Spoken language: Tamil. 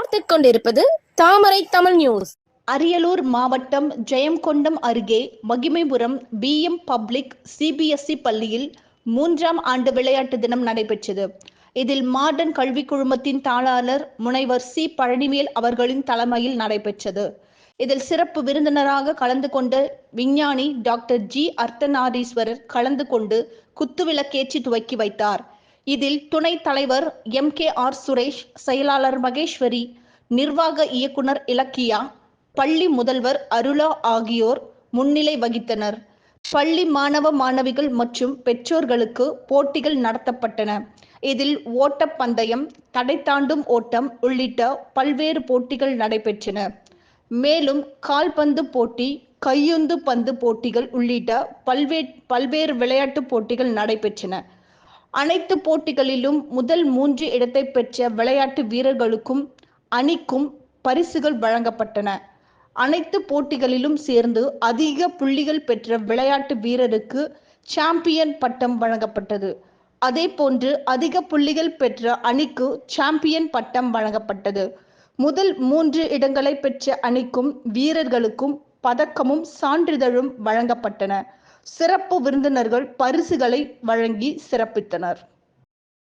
பார்த்துக் கொண்டிருப்பது தாமரை தமிழ் நியூஸ். அரியலூர் மாவட்டம் ஜெயங்கொண்டம் அருகே மகிமைபுரம் BM பப்ளிக் CBSE பள்ளியில் 3ஆம் ஆண்டு விளையாட்டு தினம் நடைபெற்றது. இதில் மாடர்ன் கல்வி குழுமத்தின் தாளாளர் முனைவர் C. பழனிவேல் அவர்களின் தலைமையில் நடைபெற்றது. இதில் சிறப்பு விருந்தினராக கலந்து கொண்ட விஞ்ஞானி டாக்டர் G. அர்த்தநாரீஸ்வரர் கலந்து கொண்டு குத்துவிளக்கேற்றி துவக்கி வைத்தார். இதில் துணைத் தலைவர் MKR சுரேஷ், செயலாளர் மகேஸ்வரி, நிர்வாக இயக்குனர் இலக்கியா, பள்ளி முதல்வர் அருளா ஆகியோர் முன்னிலை வகித்தனர். பள்ளி மாணவ மாணவிகள் மற்றும் பெற்றோர்களுக்கு போட்டிகள் நடத்தப்பட்டன. இதில் ஓட்டப்பந்தயம், தடை தாண்டும் ஓட்டம் உள்ளிட்ட பல்வேறு போட்டிகள் நடைபெற்றன. மேலும் கால்பந்து போட்டி, கையுந்து பந்து போட்டிகள் உள்ளிட்ட பல்வேறு விளையாட்டு போட்டிகள் நடைபெற்றன. அனைத்து போட்டிகளிலும் முதல் 3 இடத்தை பெற்ற விளையாட்டு வீரர்களுக்கும் அணிக்கும் பரிசுகள் வழங்கப்பட்டன. அனைத்து போட்டிகளிலும் சேர்ந்து அதிக புள்ளிகள் பெற்ற விளையாட்டு வீரருக்கு சாம்பியன் பட்டம் வழங்கப்பட்டது. அதேபோன்று அதிக புள்ளிகள் பெற்ற அணிக்கு சாம்பியன் பட்டம் வழங்கப்பட்டது. முதல் 3 இடங்களை பெற்ற அணிக்கும் வீரர்களுக்கும் பதக்கமும் சான்றிதழும் வழங்கப்பட்டன. சிறப்பு விருந்தினர்கள் பரிசுகளை வழங்கி சிறப்பித்தனர்.